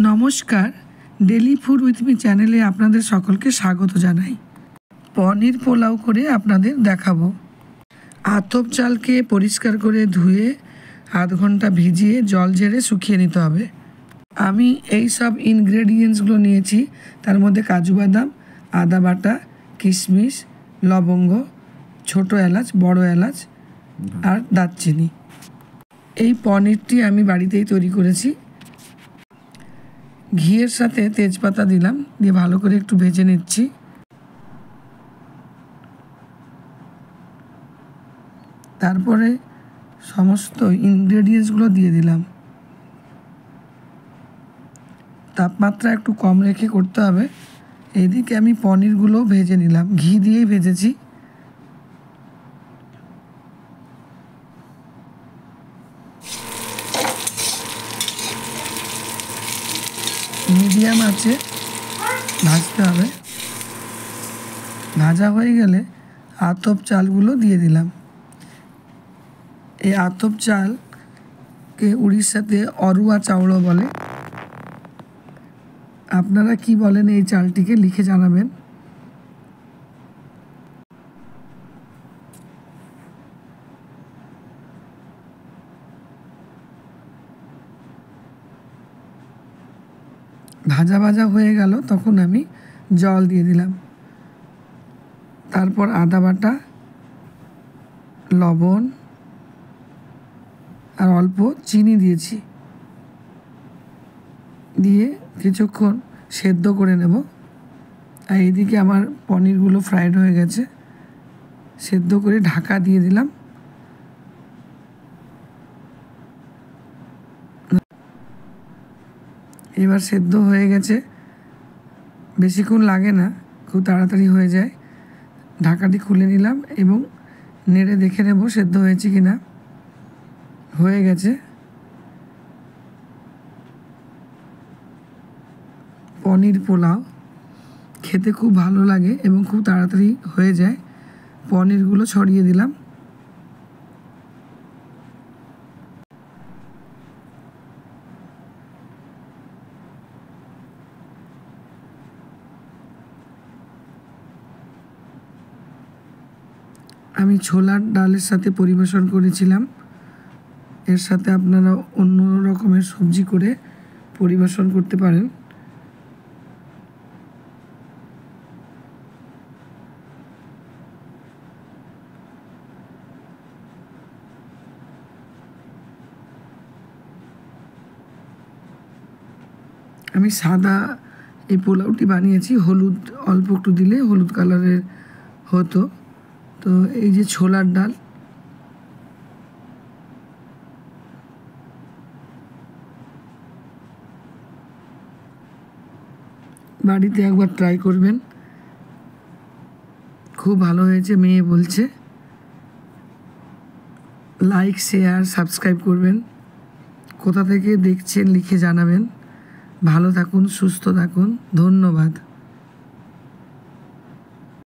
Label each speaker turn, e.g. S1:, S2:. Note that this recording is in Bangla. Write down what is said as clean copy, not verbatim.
S1: নমস্কার, ডেলি ফুড উইথ মি চ্যানেলে আপনাদের সকলকে স্বাগত জানাই। পনির পোলাও করে আপনাদের দেখাবো। আতপ চালকে পরিষ্কার করে ধুয়ে আধ ঘন্টা ভিজিয়ে জল ঝেড়ে শুকিয়ে নিতে হবে। আমি এই সব ইনগ্রেডিয়েন্টসগুলো নিয়েছি, তার মধ্যে কাজু বাদাম, আদা বাটা, কিশমিশ, লবঙ্গ, ছোট এলাচ, বড় এলাচ আর দারচিনি। এই পনিরটি আমি বাড়িতেই তৈরি করেছি। ঘিয়ের সাথে তেজপাতা দিলাম, দিয়ে ভালো করে একটু ভেজে নিচ্ছি। তারপরে সমস্ত ইনগ্রেডিয়েন্টসগুলো দিয়ে দিলাম। তাপমাত্রা একটু কম রেখে করতে হবে। এইদিকে আমি পনিরগুলো ভেজে নিলাম, ঘি দিয়েই ভেজেছি। মিডিয়াম আছে ভাজতে হবে। ভাজা হয়ে গেলে আতপ চালগুলো দিয়ে দিলাম। এই আতপ চালকে উড়িষ্যাতে অরুয়া চাউল বলে। আপনারা কি বলেন এই চালটিকে লিখে জানাবেন। ভাজা ভাজা হয়ে গেল, তখন আমি জল দিয়ে দিলাম। তারপর আদা বাটা, লবণ আর অল্প চিনি দিয়েছি, দিয়ে কিছুক্ষণ সেদ্ধ করে নেব। আর এইদিকে আমার পনিরগুলো ফ্রাইড হয়ে গেছে, সেদ্ধ করে ঢাকা দিয়ে দিলাম। এবার সেদ্ধ হয়ে গেছে, বেশিক্ষণ লাগে না, খুব তাড়াতাড়ি হয়ে যায়। ঢাকাটি খুলে নিলাম এবং নেড়ে দেখে নেব সেদ্ধ হয়েছে কি না। হয়ে গেছে। পনির পোলাও খেতে খুব ভালো লাগে এবং খুব তাড়াতাড়ি হয়ে যায়। পনিরগুলো ছড়িয়ে দিলাম। আমি ছোলার ডালের সাথে পরিবেশন করেছিলাম। এর সাথে আপনারা অন্য রকমের সবজি করে পরিবেশন করতে পারেন। আমি সাদা এই পোলাওটি বানিয়েছি, হলুদ অল্প একটু দিলে হলুদ কালারের হতো। তো এই যে ছোলার ডাল, বাড়িতে একবার ট্রাই করবেন, খুব ভালো হয়েছে মেয়ে বলছে। লাইক, শেয়ার, সাবস্ক্রাইব করবেন। কোথা থেকে দেখছেন লিখে জানাবেন। ভালো থাকুন, সুস্থ থাকুন, ধন্যবাদ।